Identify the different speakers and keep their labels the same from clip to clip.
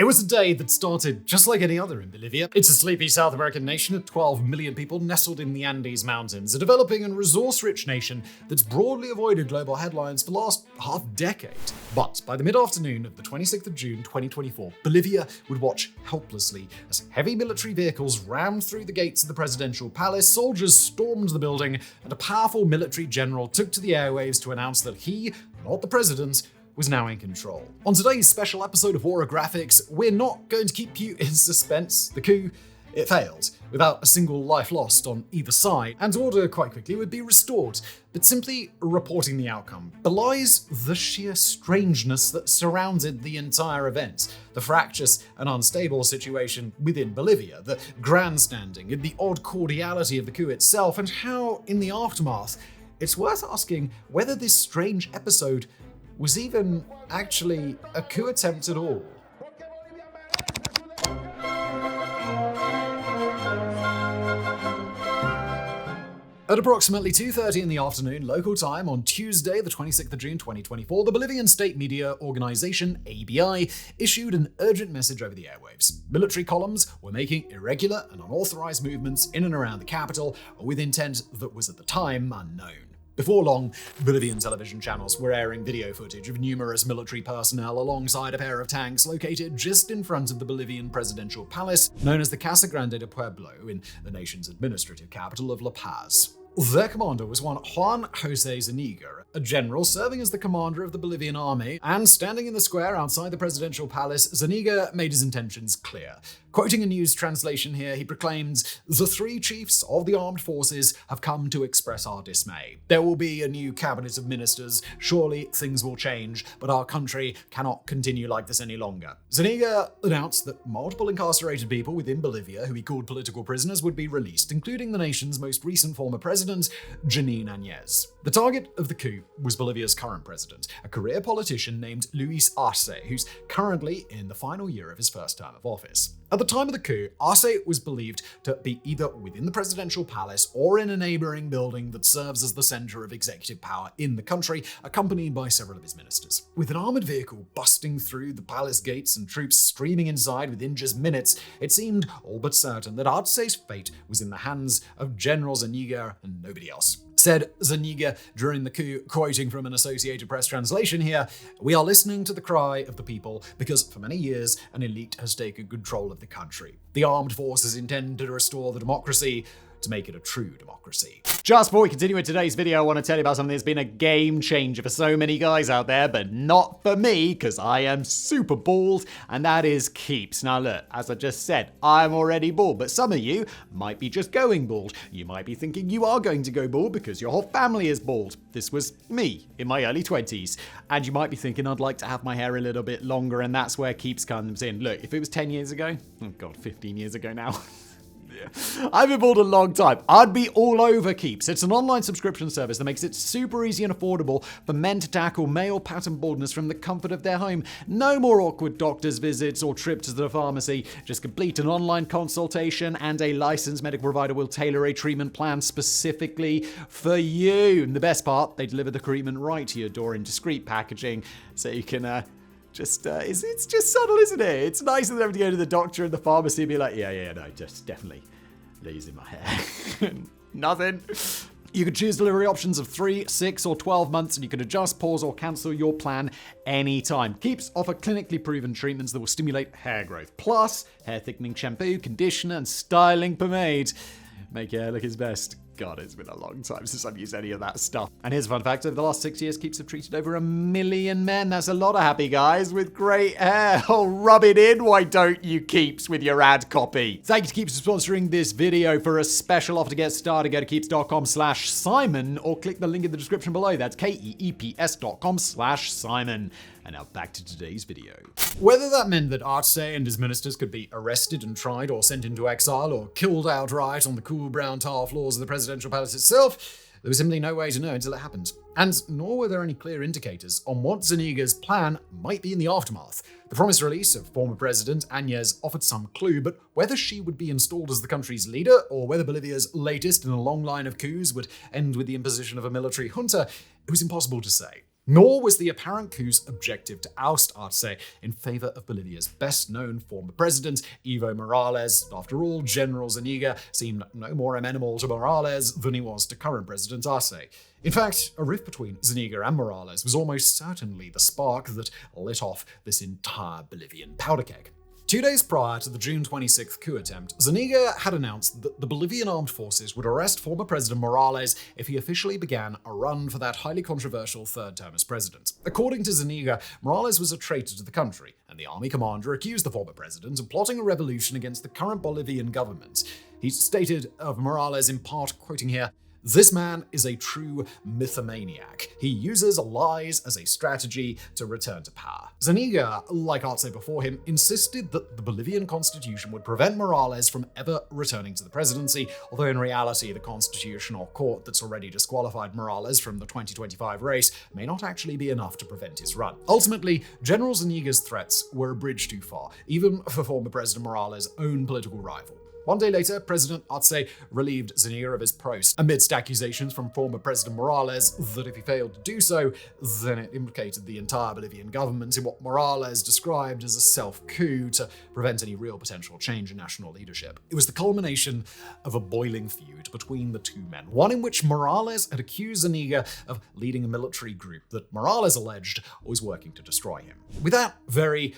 Speaker 1: It was a day that started just like any other in Bolivia. It's a sleepy South American nation of 12 million people nestled in the Andes Mountains, a developing and resource-rich nation that's broadly avoided global headlines for the last half-decade. But by the mid-afternoon of the 26th of June 2024, Bolivia would watch helplessly as heavy military vehicles rammed through the gates of the presidential palace, soldiers stormed the building, and a powerful military general took to the airwaves to announce that he, not the president, was now in control. On today's special episode of WarFronts, we're not going to keep you in suspense. The coup, it failed, without a single life lost on either side, and order quite quickly would be restored. But simply reporting the outcome belies the sheer strangeness that surrounded the entire event. The fractious and unstable situation within Bolivia, the grandstanding and the odd cordiality of the coup itself, and how, in the aftermath, it's worth asking whether this strange episode was even actually a coup attempt at all. At approximately 2:30 in the afternoon local time on Tuesday, the 26th of June 2024, the Bolivian state media organization, ABI, issued an urgent message over the airwaves. Military columns were making irregular and unauthorized movements in and around the capital with intent that was at the time unknown. Before long, Bolivian television channels were airing video footage of numerous military personnel alongside a pair of tanks located just in front of the Bolivian presidential palace, known as the Casa Grande de Pueblo, in the nation's administrative capital of La Paz. Their commander was one Juan José Zuniga, a general serving as the commander of the Bolivian army, and standing in the square outside the presidential palace, Zuniga made his intentions clear. Quoting a news translation here, he proclaimed, "The three chiefs of the armed forces have come to express our dismay. There will be a new cabinet of ministers. Surely things will change, but our country cannot continue like this any longer." Zuniga announced that multiple incarcerated people within Bolivia, who he called political prisoners, would be released, including the nation's most recent former president, Janine Áñez. The target of the coup was Bolivia's current president, a career politician named Luis Arce, who's currently in the final year of his first term of office. At the time of the coup, Arce was believed to be either within the presidential palace or in a neighboring building that serves as the center of executive power in the country, accompanied by several of his ministers. With an armored vehicle busting through the palace gates and troops streaming inside within just minutes, it seemed all but certain that Arce's fate was in the hands of General Zuniga and nobody else. Said Zuniga during the coup, quoting from an Associated Press translation here, "We are listening to the cry of the people because for many years an elite has taken control of the country. The armed forces intend to restore the democracy, to make it a true democracy." Just before we continue with today's video, I want to tell you about something that's been a game changer for so many guys out there, but not for me, because I am super bald, and that is Keeps. Now look, as I just said, I'm already bald, but some of you might be just going bald. You might be thinking you are going to go bald because your whole family is bald. This was me in my early 20s. And you might be thinking I'd like to have my hair a little bit longer, and that's where Keeps comes in. Look, if it was 10 years ago, oh god, 15 years ago now, I've been bald a long time. I'd be all over Keeps. It's an online subscription service that makes it super easy and affordable for men to tackle male pattern baldness from the comfort of their home. No more awkward doctor's visits or trips to the pharmacy. Just complete an online consultation and a licensed medical provider will tailor a treatment plan specifically for you. And the best part, they deliver the treatment right to your door in discreet packaging so you can it's just subtle, isn't it? It's nice of them to go to the doctor and the pharmacy and be like, no, just definitely losing my hair. Nothing. You can choose delivery options of 3, 6, or 12 months, and you can adjust, pause, or cancel your plan anytime. Keeps offer clinically proven treatments that will stimulate hair growth, plus hair thickening shampoo, conditioner, and styling pomade. Make your hair look its best. God, it's been a long time since I've used any of that stuff. And here's a fun fact, over the last 6 years, Keeps have treated over 1 million men. That's a lot of happy guys with great hair. Oh, rub it in, why don't you, Keeps, with your ad copy? Thank you to Keeps for sponsoring this video. For a special offer to get started, go to keeps.com/Simon or click the link in the description below. That's KEEPS.com/Simon. And now back to today's video. Whether that meant that Arce and his ministers could be arrested and tried or sent into exile or killed outright on the cool brown tile floors of the presidential palace itself, there was simply no way to know until it happened. And nor were there any clear indicators on what Zuniga's plan might be in the aftermath. The promised release of former President Áñez offered some clue, but whether she would be installed as the country's leader or whether Bolivia's latest in a long line of coups would end with the imposition of a military junta, it was impossible to say. Nor was the apparent coup's objective to oust Arce in favor of Bolivia's best-known former president, Evo Morales. After all, General Zuniga seemed no more amenable to Morales than he was to current President Arce. In fact, a rift between Zuniga and Morales was almost certainly the spark that lit off this entire Bolivian powder keg. 2 days prior to the June 26th coup attempt, Zuniga had announced that the Bolivian armed forces would arrest former President Morales if he officially began a run for that highly controversial third term as president. According to Zuniga, Morales was a traitor to the country, and the army commander accused the former president of plotting a revolution against the current Bolivian government. He stated of Morales in part, quoting here, "This man is a true mythomaniac. He uses lies as a strategy to return to power." Zuniga, like Arce before him, insisted that the Bolivian constitution would prevent Morales from ever returning to the presidency, although in reality the constitutional court that's already disqualified Morales from the 2025 race may not actually be enough to prevent his run. Ultimately, General Zuniga's threats were a bridge too far, even for former President Morales' own political rival. 1 day later, President Arce relieved Zuniga of his post, amidst accusations from former President Morales that if he failed to do so, then it implicated the entire Bolivian government in what Morales described as a self-coup to prevent any real potential change in national leadership. It was the culmination of a boiling feud between the two men, one in which Morales had accused Zuniga of leading a military group that Morales alleged was working to destroy him. With that very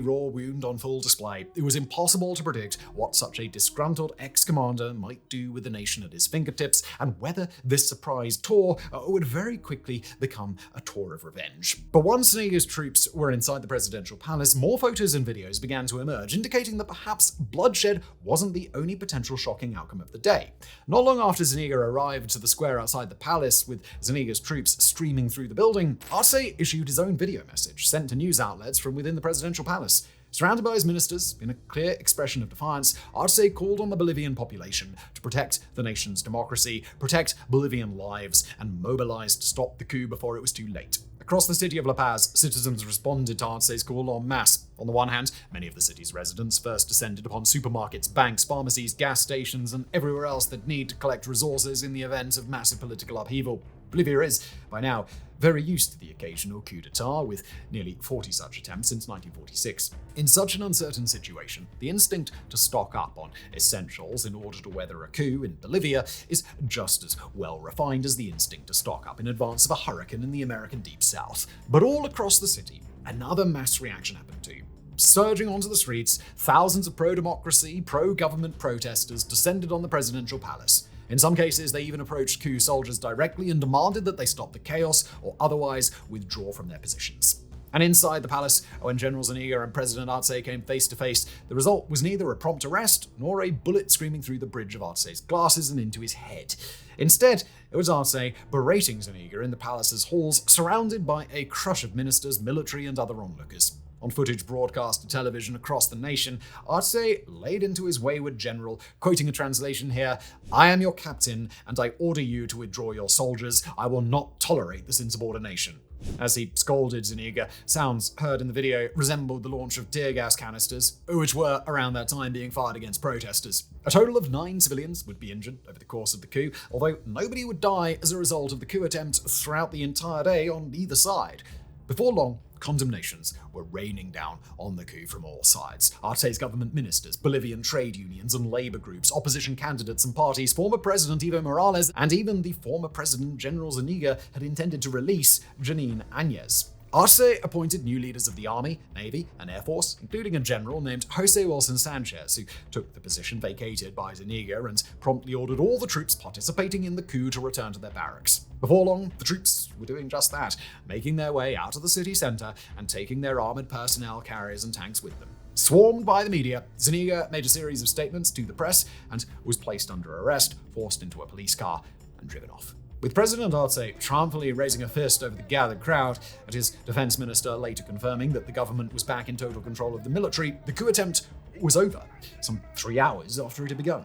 Speaker 1: raw wound on full display, it was impossible to predict what such a disgruntled ex-commander might do with the nation at his fingertips, and whether this surprise tour would very quickly become a tour of revenge. But once Zuniga's troops were inside the presidential palace, more photos and videos began to emerge, indicating that perhaps bloodshed wasn't the only potential shocking outcome of the day. Not long after Zuniga arrived to the square outside the palace, with Zuniga's troops streaming through the building, Arce issued his own video message, sent to news outlets from within the presidential palace. Surrounded by his ministers, in a clear expression of defiance, Arce called on the Bolivian population to protect the nation's democracy, protect Bolivian lives, and mobilize to stop the coup before it was too late. Across the city of La Paz, citizens responded to Arce's call en masse. On the one hand, many of the city's residents first descended upon supermarkets, banks, pharmacies, gas stations, and everywhere else that need to collect resources in the event of massive political upheaval. Bolivia is, by now, very used to the occasional coup d'etat, with nearly 40 such attempts since 1946. In such an uncertain situation, the instinct to stock up on essentials in order to weather a coup in Bolivia is just as well refined as the instinct to stock up in advance of a hurricane in the American Deep South. But all across the city, another mass reaction happened too. Surging onto the streets, thousands of pro-democracy, pro-government protesters descended on the presidential palace. In some cases, they even approached coup soldiers directly and demanded that they stop the chaos or otherwise withdraw from their positions. And inside the palace, when General Zuniga and President Arce came face to face, the result was neither a prompt arrest nor a bullet screaming through the bridge of Arce's glasses and into his head. Instead, it was Arce berating Zuniga in the palace's halls, surrounded by a crush of ministers, military, and other onlookers. On footage broadcast to television across the nation, Arce laid into his wayward general, quoting a translation here, "I am your captain, and I order you to withdraw your soldiers. I will not tolerate this insubordination." As he scolded Zuniga, sounds heard in the video resembled the launch of tear gas canisters, which were around that time being fired against protesters. A total of 9 civilians would be injured over the course of the coup, although nobody would die as a result of the coup attempt throughout the entire day on either side. Before long, condemnations were raining down on the coup from all sides. Arce's government ministers, Bolivian trade unions and labor groups, opposition candidates and parties, former President Evo Morales, and even the former President General Zuniga had intended to release Janine Áñez. Arce appointed new leaders of the Army, Navy, and Air Force, including a general named Jose Wilson Sanchez, who took the position vacated by Zuniga and promptly ordered all the troops participating in the coup to return to their barracks. Before long, the troops were doing just that, making their way out of the city center and taking their armored personnel carriers and tanks with them. Swarmed by the media, Zuniga made a series of statements to the press and was placed under arrest, forced into a police car, and driven off. With President Arce triumphantly raising a fist over the gathered crowd, and his defense minister later confirming that the government was back in total control of the military, the coup attempt was over, some 3 hours after it had begun.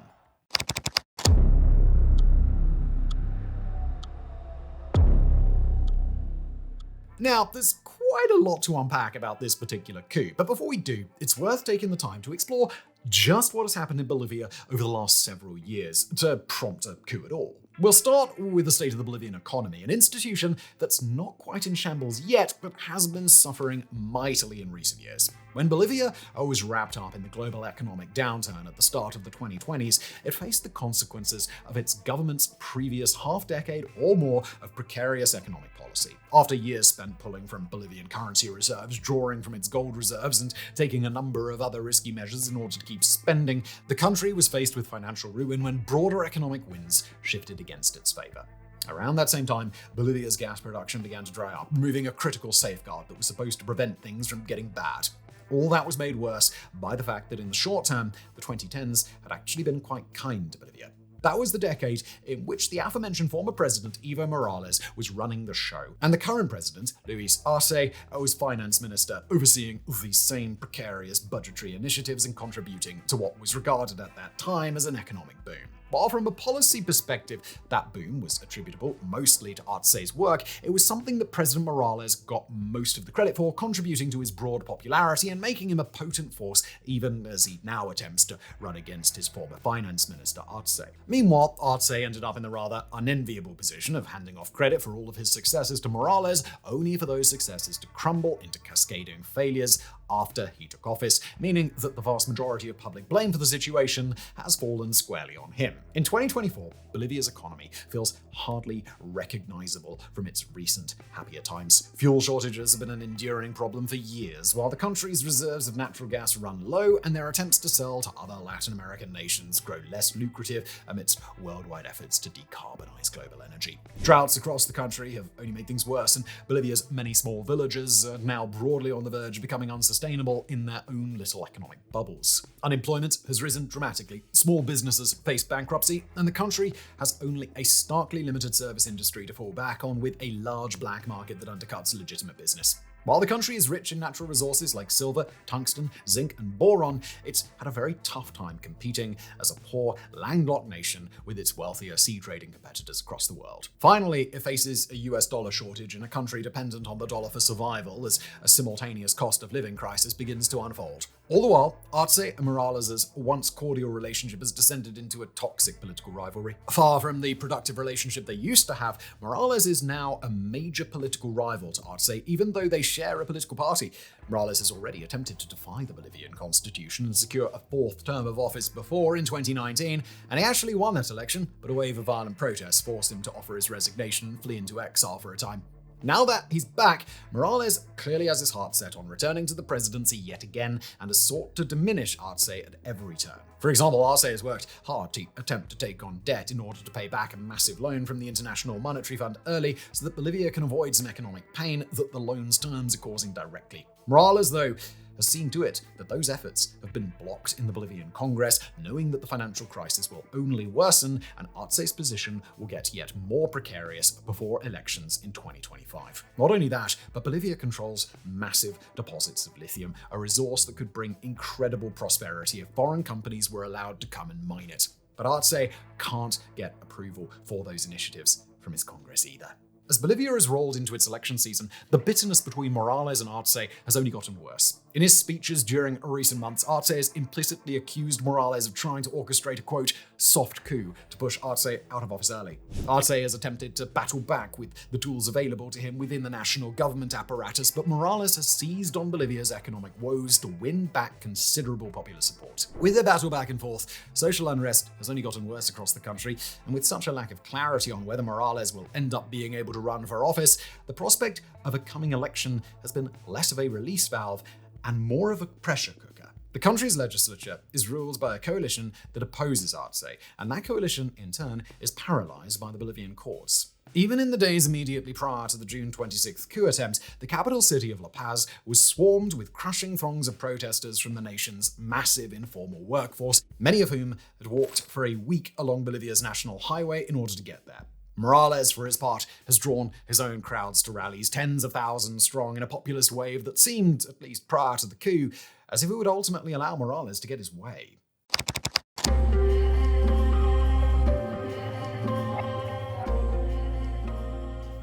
Speaker 1: Now, there's quite a lot to unpack about this particular coup, but before we do, it's worth taking the time to explore just what has happened in Bolivia over the last several years to prompt a coup at all. We'll start with the state of the Bolivian economy, an institution that's not quite in shambles yet, but has been suffering mightily in recent years. When Bolivia was wrapped up in the global economic downturn at the start of the 2020s, it faced the consequences of its government's previous half-decade or more of precarious economic policy. After years spent pulling from Bolivian currency reserves, drawing from its gold reserves, and taking a number of other risky measures in order to keep spending, the country was faced with financial ruin when broader economic winds shifted against its favor. Around that same time, Bolivia's gas production began to dry up, removing a critical safeguard that was supposed to prevent things from getting bad. All that was made worse by the fact that in the short term, the 2010s had actually been quite kind to Bolivia. That was the decade in which the aforementioned former president Evo Morales was running the show, and the current president, Luis Arce, was finance minister, overseeing these same precarious budgetary initiatives and contributing to what was regarded at that time as an economic boom. While from a policy perspective, that boom was attributable mostly to Arce's work, it was something that President Morales got most of the credit for, contributing to his broad popularity and making him a potent force even as he now attempts to run against his former finance minister Arce. Meanwhile, Arce ended up in the rather unenviable position of handing off credit for all of his successes to Morales, only for those successes to crumble into cascading failures after he took office, meaning that the vast majority of public blame for the situation has fallen squarely on him. In 2024, Bolivia's economy feels hardly recognizable from its recent happier times. Fuel shortages have been an enduring problem for years, while the country's reserves of natural gas run low and their attempts to sell to other Latin American nations grow less lucrative amidst worldwide efforts to decarbonize global energy. Droughts across the country have only made things worse, and Bolivia's many small villages are now broadly on the verge of becoming unsustainable in their own little economic bubbles. Unemployment has risen dramatically, small businesses face bankruptcy, and the country has only a starkly limited service industry to fall back on, with a large black market that undercuts legitimate business. While the country is rich in natural resources like silver, tungsten, zinc, and boron, it's had a very tough time competing as a poor, landlocked nation with its wealthier sea trading competitors across the world. Finally, it faces a US dollar shortage in a country dependent on the dollar for survival as a simultaneous cost of living crisis begins to unfold. All the while, Arce and Morales' once cordial relationship has descended into a toxic political rivalry. Far from the productive relationship they used to have, Morales is now a major political rival to Arce, even though they share a political party. Morales has already attempted to defy the Bolivian constitution and secure a fourth term of office before in 2019, and he actually won that election, but a wave of violent protests forced him to offer his resignation and flee into exile for a time. Now that he's back, Morales clearly has his heart set on returning to the presidency yet again and has sought to diminish Arce at every turn. For example, Arce has worked hard to attempt to take on debt in order to pay back a massive loan from the International Monetary Fund early so that Bolivia can avoid some economic pain that the loan's terms are causing directly. Morales, though, has seen to it that those efforts have been blocked in the Bolivian Congress, knowing that the financial crisis will only worsen and Arce's position will get yet more precarious before elections in 2025. Not only that, but Bolivia controls massive deposits of lithium, a resource that could bring incredible prosperity if foreign companies were allowed to come and mine it. But Arce can't get approval for those initiatives from his Congress either. As Bolivia has rolled into its election season, the bitterness between Morales and Arce has only gotten worse. In his speeches during recent months, Arce has implicitly accused Morales of trying to orchestrate a, quote, soft coup to push Arce out of office early. Arce has attempted to battle back with the tools available to him within the national government apparatus, but Morales has seized on Bolivia's economic woes to win back considerable popular support. With the battle back and forth, social unrest has only gotten worse across the country, and with such a lack of clarity on whether Morales will end up being able to run for office, the prospect of a coming election has been less of a release valve and more of a pressure cooker. The country's legislature is ruled by a coalition that opposes Arce, and that coalition, in turn, is paralyzed by the Bolivian courts. Even in the days immediately prior to the June 26th coup attempt, the capital city of La Paz was swarmed with crushing throngs of protesters from the nation's massive informal workforce, many of whom had walked for a week along Bolivia's national highway in order to get there. Morales, for his part, has drawn his own crowds to rallies, tens of thousands strong, in a populist wave that seemed, at least prior to the coup, as if it would ultimately allow Morales to get his way.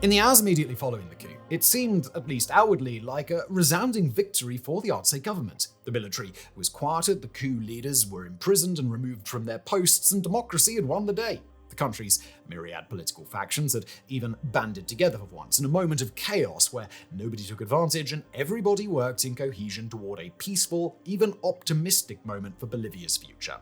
Speaker 1: In the hours immediately following the coup, it seemed, at least outwardly, like a resounding victory for the Arce government. The military was quieted, the coup leaders were imprisoned and removed from their posts, and democracy had won the day. The country's myriad political factions had even banded together for once in a moment of chaos where nobody took advantage and everybody worked in cohesion toward a peaceful, even optimistic moment for Bolivia's future.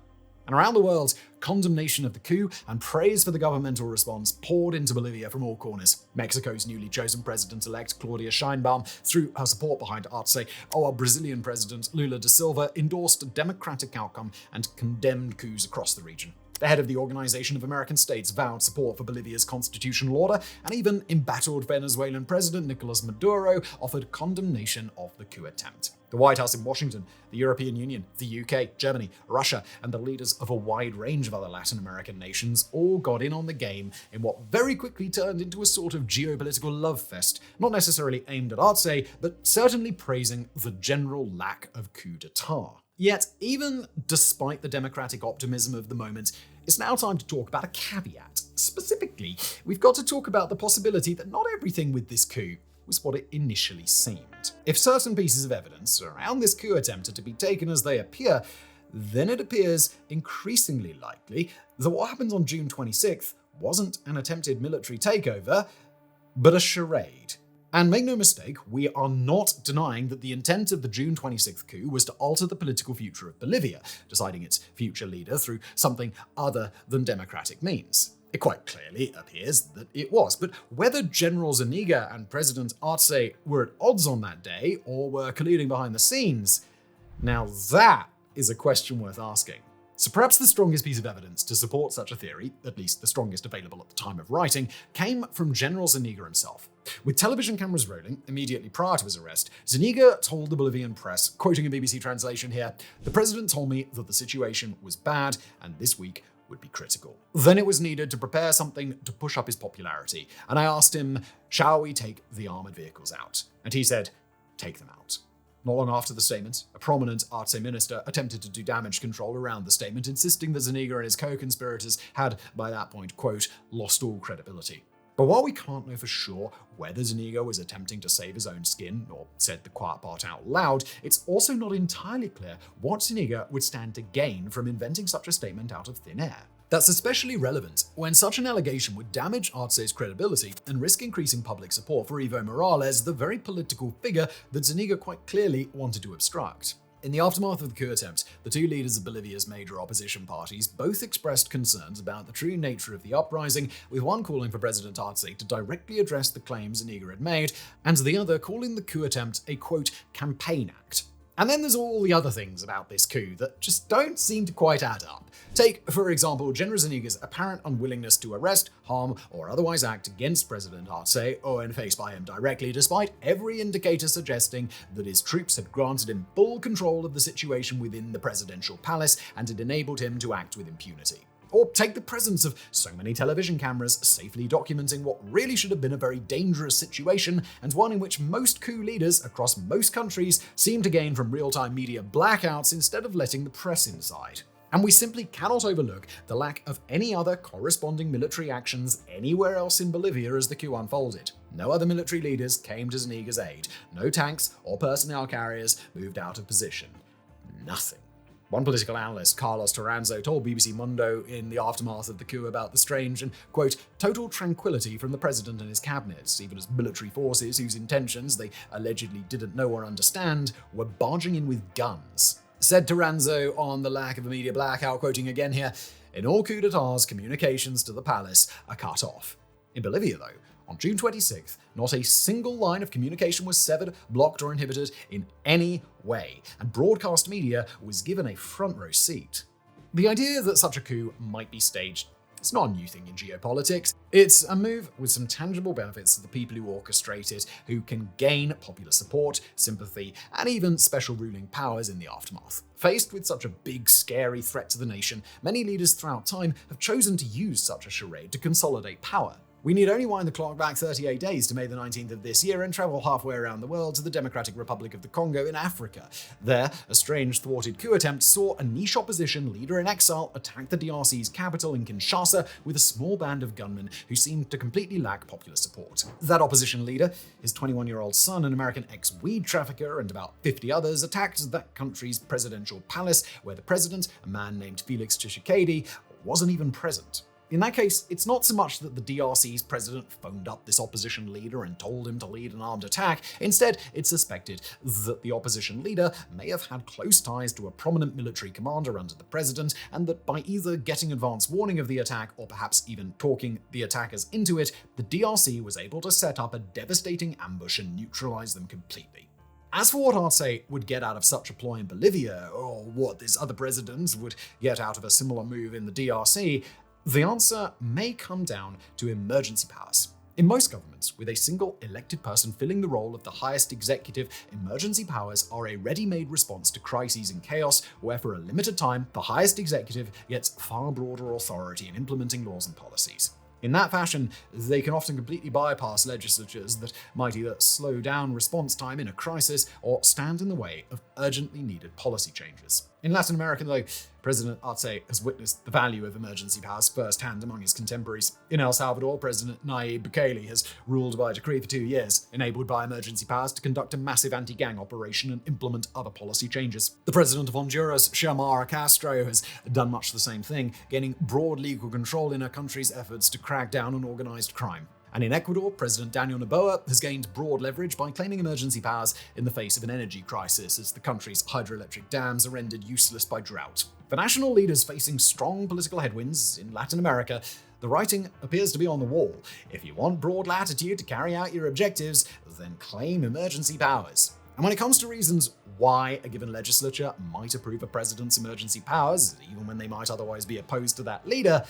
Speaker 1: And around the world, condemnation of the coup and praise for the governmental response poured into Bolivia from all corners. Mexico's newly chosen president-elect Claudia Sheinbaum threw her support behind Arce, while Brazilian President Lula da Silva endorsed a democratic outcome and condemned coups across the region. The head of the Organization of American States vowed support for Bolivia's constitutional order, and even embattled Venezuelan President Nicolas Maduro offered condemnation of the coup attempt. The White House in Washington, the European Union, the UK, Germany, Russia, and the leaders of a wide range of other Latin American nations all got in on the game in what very quickly turned into a sort of geopolitical love fest, not necessarily aimed at Arce, but certainly praising the general lack of coup d'etat. Yet, even despite the democratic optimism of the moment, it's now time to talk about a caveat. Specifically, we've got to talk about the possibility that not everything with this coup was what it initially seemed. If certain pieces of evidence around this coup attempt are to be taken as they appear, then it appears increasingly likely that what happened on June 26th wasn't an attempted military takeover, but a charade. And make no mistake, we are not denying that the intent of the June 26th coup was to alter the political future of Bolivia, deciding its future leader through something other than democratic means. It quite clearly appears that it was, but whether General Zuniga and President Arce were at odds on that day or were colluding behind the scenes, now that is a question worth asking. So perhaps the strongest piece of evidence to support such a theory, at least the strongest available at the time of writing, came from General Zuniga himself. With television cameras rolling immediately prior to his arrest, Zuniga told the Bolivian press, quoting a BBC translation here, "The president told me that the situation was bad and this week would be critical. Then it was needed to prepare something to push up his popularity, and I asked him, shall we take the armored vehicles out? And he said, take them out." Not long after the statement, a prominent Arce minister attempted to do damage control around the statement, insisting that Zuniga and his co-conspirators had, by that point, quote, lost all credibility. But while we can't know for sure whether Zuniga was attempting to save his own skin or said the quiet part out loud, it's also not entirely clear what Zuniga would stand to gain from inventing such a statement out of thin air. That's especially relevant when such an allegation would damage Arce's credibility and risk increasing public support for Evo Morales, the very political figure that Zuniga quite clearly wanted to obstruct. In the aftermath of the coup attempt, the two leaders of Bolivia's major opposition parties both expressed concerns about the true nature of the uprising, with one calling for President Arce to directly address the claims Zuniga had made, and the other calling the coup attempt a, quote, campaign act. And then there's all the other things about this coup that just don't seem to quite add up. Take, for example, General Zuniga's apparent unwillingness to arrest, harm, or otherwise act against President Arce or when faced by him directly, despite every indicator suggesting that his troops had granted him full control of the situation within the presidential palace and had enabled him to act with impunity. Or take the presence of so many television cameras safely documenting what really should have been a very dangerous situation, and one in which most coup leaders across most countries seem to gain from real-time media blackouts instead of letting the press inside. And we simply cannot overlook the lack of any other corresponding military actions anywhere else in Bolivia as the coup unfolded. No other military leaders came to Zuniga's aid. No tanks or personnel carriers moved out of position. Nothing. One political analyst, Carlos Toranzo, told BBC Mundo in the aftermath of the coup about the strange and, quote, total tranquility from the president and his cabinets, even as military forces whose intentions they allegedly didn't know or understand were barging in with guns. Said Toranzo on the lack of a media blackout, quoting again here, "In all coup d'etats, communications to the palace are cut off." In Bolivia, though, on June 26th, not a single line of communication was severed, blocked, or inhibited in any way, and broadcast media was given a front row seat. The idea that such a coup might be staged is not a new thing in geopolitics. It's a move with some tangible benefits to the people who orchestrate it, who can gain popular support, sympathy, and even special ruling powers in the aftermath. Faced with such a big, scary threat to the nation, many leaders throughout time have chosen to use such a charade to consolidate power. We need only wind the clock back 38 days to May the 19th of this year and travel halfway around the world to the Democratic Republic of the Congo in Africa. There, a strange thwarted coup attempt saw a niche opposition leader in exile attack the DRC's capital in Kinshasa with a small band of gunmen who seemed to completely lack popular support. That opposition leader, his 21-year-old son, an American ex-weed trafficker, and about 50 others attacked that country's presidential palace, where the president, a man named Felix Tshisekedi, wasn't even present. In that case, it's not so much that the DRC's president phoned up this opposition leader and told him to lead an armed attack. Instead, it's suspected that the opposition leader may have had close ties to a prominent military commander under the president, and that by either getting advance warning of the attack or perhaps even talking the attackers into it, the DRC was able to set up a devastating ambush and neutralize them completely. As for what Arce would get out of such a ploy in Bolivia, or what this other president would get out of a similar move in the DRC, the answer may come down to emergency powers. In most governments, with a single elected person filling the role of the highest executive, emergency powers are a ready-made response to crises and chaos, where for a limited time, the highest executive gets far broader authority in implementing laws and policies. In that fashion, they can often completely bypass legislatures that might either slow down response time in a crisis or stand in the way of urgently needed policy changes. In Latin America, though, President Arce has witnessed the value of emergency powers firsthand among his contemporaries. In El Salvador, President Nayib Bukele has ruled by decree for 2 years, enabled by emergency powers to conduct a massive anti-gang operation and implement other policy changes. The president of Honduras, Xiomara Castro, has done much the same thing, gaining broad legal control in her country's efforts to crack down on organized crime. And in Ecuador, President Daniel Noboa has gained broad leverage by claiming emergency powers in the face of an energy crisis, as the country's hydroelectric dams are rendered useless by drought. For national leaders facing strong political headwinds in Latin America, the writing appears to be on the wall. If you want broad latitude to carry out your objectives, then claim emergency powers. And when it comes to reasons why a given legislature might approve a president's emergency powers, even when they might otherwise be opposed to that leader,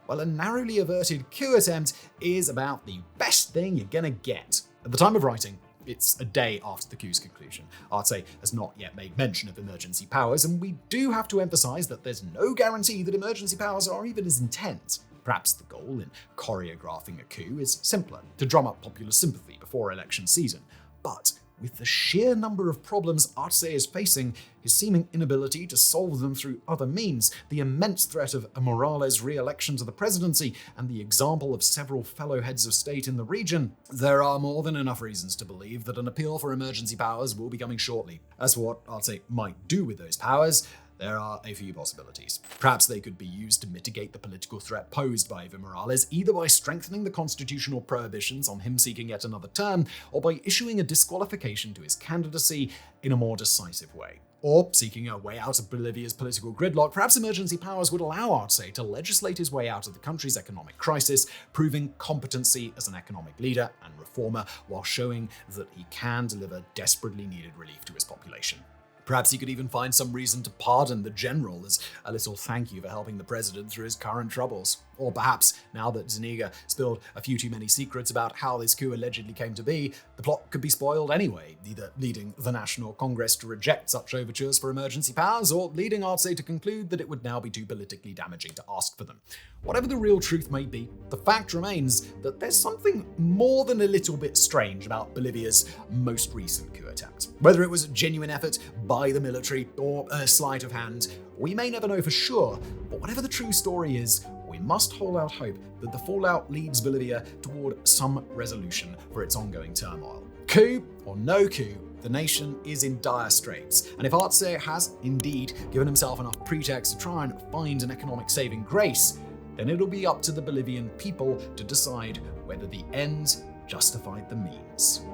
Speaker 1: well, a narrowly averted coup attempt is about the best thing you're gonna get. At the time of writing, it's a day after the coup's conclusion. Arce has not yet made mention of emergency powers, and we do have to emphasize that there's no guarantee that emergency powers are even his intent. Perhaps the goal in choreographing a coup is simpler, to drum up popular sympathy before election season. But with the sheer number of problems Arce is facing, his seeming inability to solve them through other means, the immense threat of Morales' re-election to the presidency, and the example of several fellow heads of state in the region, there are more than enough reasons to believe that an appeal for emergency powers will be coming shortly. As for what Arce might do with those powers, there are a few possibilities. Perhaps they could be used to mitigate the political threat posed by Evo Morales, either by strengthening the constitutional prohibitions on him seeking yet another term, or by issuing a disqualification to his candidacy in a more decisive way. Or, seeking a way out of Bolivia's political gridlock, perhaps emergency powers would allow Arce to legislate his way out of the country's economic crisis, proving competency as an economic leader and reformer, while showing that he can deliver desperately needed relief to his population. Perhaps he could even find some reason to pardon the general as a little thank you for helping the president through his current troubles. Or perhaps, now that Zuniga spilled a few too many secrets about how this coup allegedly came to be, the plot could be spoiled anyway, either leading the National Congress to reject such overtures for emergency powers, or leading Arce to conclude that it would now be too politically damaging to ask for them. Whatever the real truth may be, the fact remains that there's something more than a little bit strange about Bolivia's most recent coup attempt. Whether it was a genuine effort by the military or a sleight of hand, we may never know for sure, but whatever the true story is, we must hold out hope that the fallout leads Bolivia toward some resolution for its ongoing turmoil. Coup or no coup, the nation is in dire straits, and if Arce has indeed given himself enough pretext to try and find an economic saving grace, then it'll be up to the Bolivian people to decide whether the ends justified the means.